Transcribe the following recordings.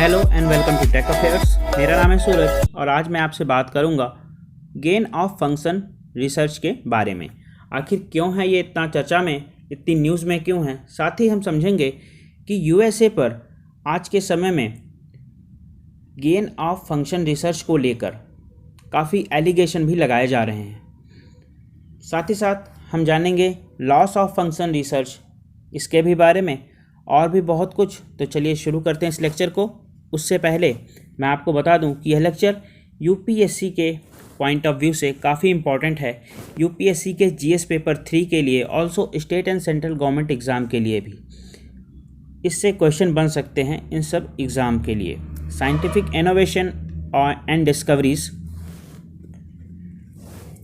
Hello and welcome to Tech Affairs. मेरा नाम है सूरज और आज मैं आपसे बात करूंगा गेन ऑफ फंक्शन रिसर्च के बारे में। आखिर क्यों है ये इतना चर्चा में, इतनी न्यूज़ में क्यों है। साथ ही हम समझेंगे कि यूएसए पर आज के समय में गेन ऑफ फंक्शन रिसर्च को लेकर काफ़ी एलिगेशन भी लगाए जा रहे हैं। साथ ही साथ हम जानेंगे लॉस ऑफ फंक्शन रिसर्च, इसके भी बारे में और भी बहुत कुछ। तो चलिए शुरू करते हैं इस लेक्चर को। उससे पहले मैं आपको बता दूं कि यह लेक्चर यूपीएससी के पॉइंट ऑफ व्यू से काफ़ी इम्पॉर्टेंट है। यूपीएससी के जीएस पेपर 3 के लिए, also state and central government exam के लिए भी इससे क्वेश्चन बन सकते हैं। इन सब एग्ज़ाम के लिए साइंटिफिक इनोवेशन एंड डिस्कवरीज।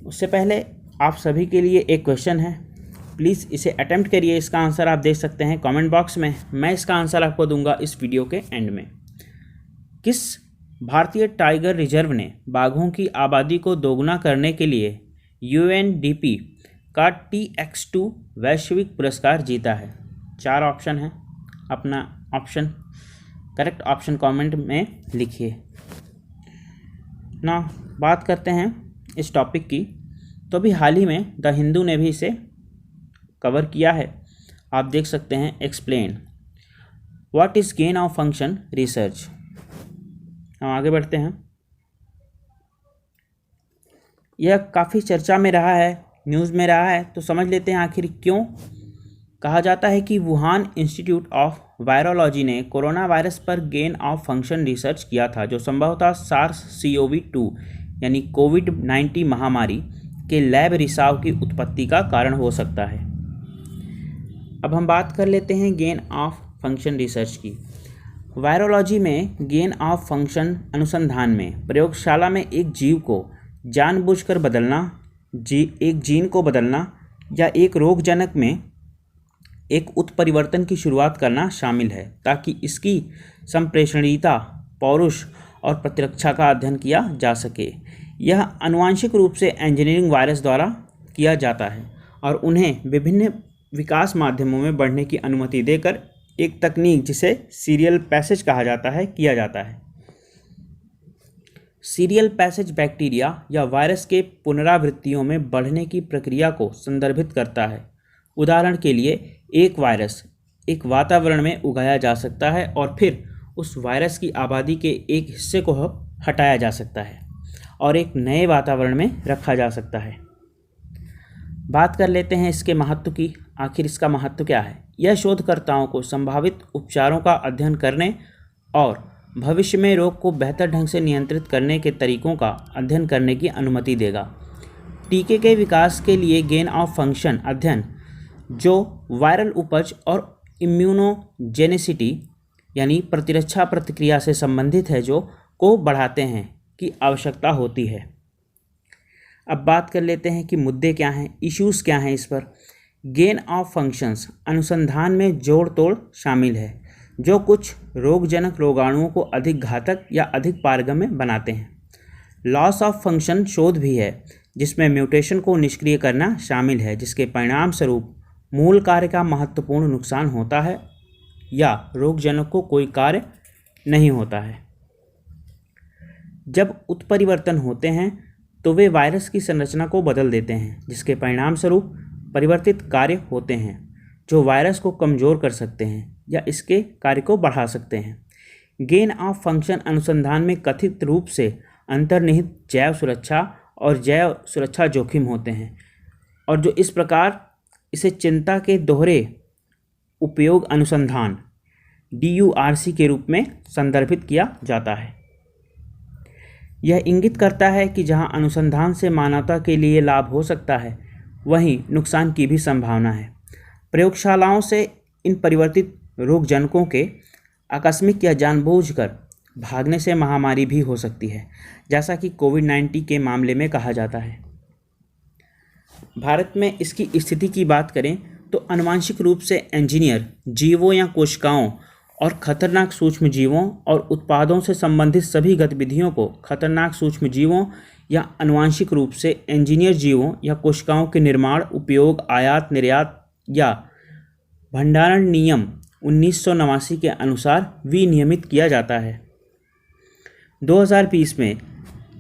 उससे पहले आप सभी के लिए एक क्वेश्चन है, प्लीज़ इसे अटेम्प्ट करिए। इसका आंसर आप देख सकते हैं कमेंट बॉक्स में। मैं इसका आंसर आपको दूंगा इस वीडियो के एंड में। किस भारतीय टाइगर रिजर्व ने बाघों की आबादी को दोगुना करने के लिए यूएनडीपी का TX2 वैश्विक पुरस्कार जीता है? 4 ऑप्शन हैं, अपना ऑप्शन, करेक्ट ऑप्शन कमेंट में लिखिए ना। बात करते हैं इस टॉपिक की, तो अभी हाल ही में द हिंदू ने भी इसे कवर किया है। आप देख सकते हैं, explain what is gain of function research. हम आगे बढ़ते हैं। यह काफ़ी चर्चा में रहा है, न्यूज़ में रहा है, तो समझ लेते हैं आखिर क्यों। कहा जाता है कि वुहान इंस्टीट्यूट ऑफ वायरोलॉजी ने कोरोना वायरस पर गेन ऑफ फंक्शन रिसर्च किया था, जो संभवतः SARS-CoV-2 यानी कोविड-19 महामारी के लैब रिसाव की उत्पत्ति का कारण हो सकता है। अब हम बात कर लेते हैं गेन ऑफ फंक्शन रिसर्च की। वायरोलॉजी में गेन ऑफ फंक्शन अनुसंधान में प्रयोगशाला में एक जीव को जानबूझकर बदलना, एक जीन को बदलना या एक रोगजनक में एक उत्परिवर्तन की शुरुआत करना शामिल है, ताकि इसकी संप्रेषणीयता, पौरुष और प्रतिरक्षा का अध्ययन किया जा सके। यह आनुवांशिक रूप से इंजीनियरिंग वायरस द्वारा किया जाता है और उन्हें विभिन्न विकास माध्यमों में बढ़ने की अनुमति देकर एक तकनीक जिसे सीरियल पैसेज कहा जाता है, किया जाता है। सीरियल पैसेज बैक्टीरिया या वायरस के पुनरावृत्तियों में बढ़ने की प्रक्रिया को संदर्भित करता है। उदाहरण के लिए, एक वायरस एक वातावरण में उगाया जा सकता है और फिर उस वायरस की आबादी के एक हिस्से को हटाया जा सकता है और एक नए वातावरण में रखा जा सकता है। बात कर लेते हैं इसके महत्व की। आखिर इसका महत्व क्या है? यह शोधकर्ताओं को संभावित उपचारों का अध्ययन करने और भविष्य में रोग को बेहतर ढंग से नियंत्रित करने के तरीकों का अध्ययन करने की अनुमति देगा। टीके के विकास के लिए गेन ऑफ फंक्शन अध्ययन, जो वायरल उपज और इम्यूनोजेनिसिटी यानी प्रतिरक्षा प्रतिक्रिया से संबंधित है, जो को बढ़ाते हैं, की आवश्यकता होती है। अब बात कर लेते हैं कि मुद्दे क्या हैं, इश्यूज़ क्या हैं इस पर। गेन ऑफ फंक्शंस अनुसंधान में जोड़ तोड़ शामिल है, जो कुछ रोगजनक रोगाणुओं को अधिक घातक या अधिक पारगम्य बनाते हैं। लॉस ऑफ फंक्शन शोध भी है, जिसमें म्यूटेशन को निष्क्रिय करना शामिल है, जिसके परिणाम स्वरूप मूल कार्य का महत्वपूर्ण नुकसान होता है या रोगजनक को कोई कार्य नहीं होता है। जब उत्परिवर्तन होते हैं तो वे वायरस की संरचना को बदल देते हैं, जिसके परिणाम स्वरूप परिवर्तित कार्य होते हैं, जो वायरस को कमज़ोर कर सकते हैं या इसके कार्य को बढ़ा सकते हैं। गेन ऑफ फंक्शन अनुसंधान में कथित रूप से अंतर्निहित जैव सुरक्षा और जैव सुरक्षा जोखिम होते हैं, और जो इस प्रकार इसे चिंता के दोहरे उपयोग अनुसंधान DURC के रूप में संदर्भित किया जाता है। यह इंगित करता है कि जहां अनुसंधान से मानवता के लिए लाभ हो सकता है, वहीं नुकसान की भी संभावना है। प्रयोगशालाओं से इन परिवर्तित रोगजनकों के आकस्मिक या जानबूझकर भागने से महामारी भी हो सकती है, जैसा कि कोविड-19 के मामले में कहा जाता है। भारत में इसकी स्थिति की बात करें तो आनुवांशिक रूप से इंजीनियर जीवों या कोशिकाओं और खतरनाक सूक्ष्म जीवों और उत्पादों से संबंधित सभी गतिविधियों को खतरनाक सूक्ष्म जीवों या आनुवांशिक रूप से इंजीनियर जीवों या कोशिकाओं के निर्माण, उपयोग, आयात निर्यात या भंडारण नियम 1989 के अनुसार विनियमित किया जाता है। 2020 में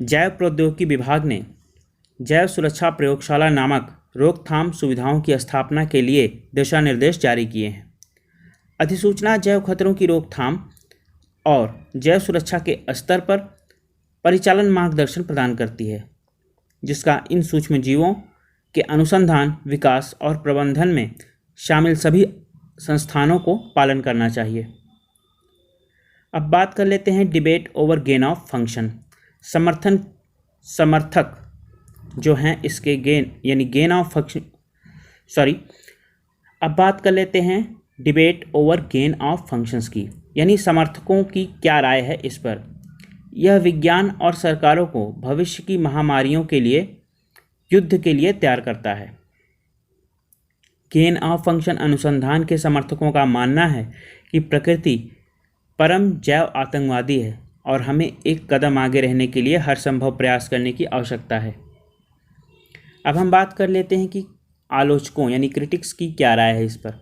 जैव प्रौद्योगिकी विभाग ने जैव सुरक्षा प्रयोगशाला नामक रोकथाम सुविधाओं की स्थापना के लिए दिशा निर्देश जारी किए हैं। अधिसूचना जैव खतरों की रोकथाम और जैव सुरक्षा के स्तर पर परिचालन मार्गदर्शन प्रदान करती है, जिसका इन सूक्ष्म जीवों के अनुसंधान, विकास और प्रबंधन में शामिल सभी संस्थानों को पालन करना चाहिए। अब बात कर लेते हैं debate over gain of function. समर्थक जो हैं इसके गेन ऑफ फंक्शन अब बात कर लेते हैं debate over gain of functions की, यानी समर्थकों की क्या राय है इस पर। यह विज्ञान और सरकारों को भविष्य की महामारियों के लिए युद्ध के लिए तैयार करता है। गेन ऑफ फंक्शन अनुसंधान के समर्थकों का मानना है कि प्रकृति परम जैव आतंकवादी है और हमें एक कदम आगे रहने के लिए हर संभव प्रयास करने की आवश्यकता है। अब हम बात कर लेते हैं कि आलोचकों यानी क्रिटिक्स की क्या राय है इस पर।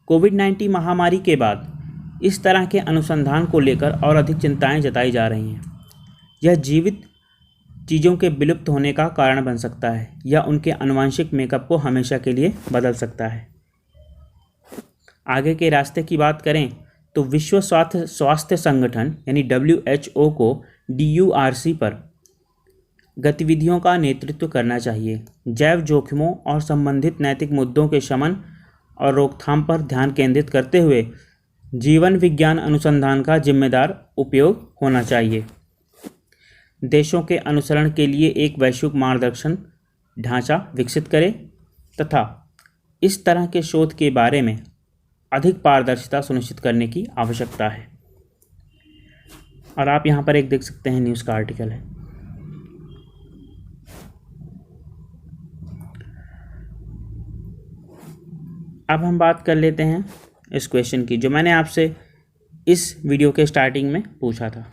कोविड-19 महामारी के बाद इस तरह के अनुसंधान को लेकर और अधिक चिंताएं जताई जा रही हैं। यह जीवित चीज़ों के विलुप्त होने का कारण बन सकता है या उनके आनुवंशिक मेकअप को हमेशा के लिए बदल सकता है। आगे के रास्ते की बात करें तो विश्व स्वास्थ्य संगठन यानी WHO को DURC पर गतिविधियों का नेतृत्व करना चाहिए। जैव जोखिमों और संबंधित नैतिक मुद्दों के शमन और रोकथाम पर ध्यान केंद्रित करते हुए जीवन विज्ञान अनुसंधान का जिम्मेदार उपयोग होना चाहिए। देशों के अनुसरण के लिए एक वैश्विक मार्गदर्शन ढांचा विकसित करें तथा इस तरह के शोध के बारे में अधिक पारदर्शिता सुनिश्चित करने की आवश्यकता है। और आप यहाँ पर एक देख सकते हैं न्यूज़ का आर्टिकल है। अब हम बात कर लेते हैं इस क्वेश्चन की जो मैंने आपसे इस वीडियो के स्टार्टिंग में पूछा था।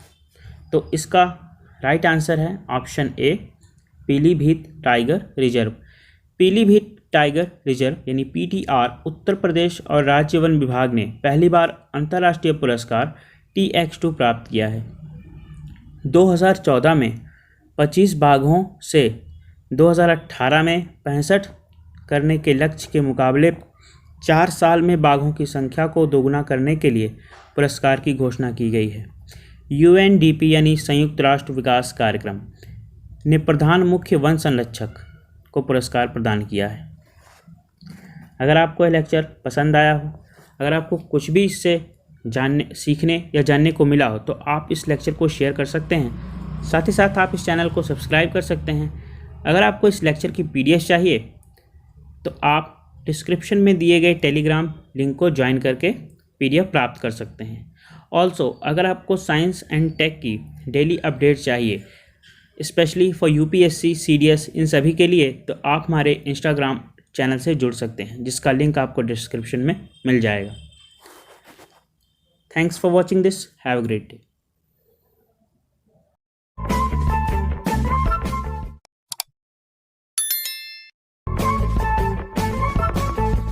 तो इसका राइट आंसर है option A, Pilibhit tiger reserve. Pilibhit tiger reserve यानी PTR उत्तर प्रदेश और राज्य वन विभाग ने पहली बार अंतर्राष्ट्रीय पुरस्कार TX2 प्राप्त किया है। 2014 में 25 बाघों से 2018 में 65 करने के लक्ष्य के मुकाबले 4 साल में बाघों की संख्या को दोगुना करने के लिए पुरस्कार की घोषणा की गई है। UNDP यानी संयुक्त राष्ट्र विकास कार्यक्रम ने प्रधान मुख्य वन संरक्षक को पुरस्कार प्रदान किया है। अगर आपको यह लेक्चर पसंद आया हो, अगर आपको कुछ भी इससे सीखने या जानने को मिला हो तो आप इस लेक्चर को शेयर कर सकते हैं। साथ ही साथ आप इस चैनल को सब्सक्राइब कर सकते हैं। अगर आपको इस लेक्चर की PDF चाहिए तो आप डिस्क्रिप्शन में दिए गए टेलीग्राम लिंक को ज्वाइन करके PDF प्राप्त कर सकते हैं। ऑल्सो अगर आपको साइंस एंड टेक की डेली अपडेट चाहिए स्पेशली फॉर UPSC, CDS इन सभी के लिए तो आप हमारे इंस्टाग्राम चैनल से जुड़ सकते हैं जिसका लिंक आपको डिस्क्रिप्शन में मिल जाएगा। Thanks for watching this. Have a great day.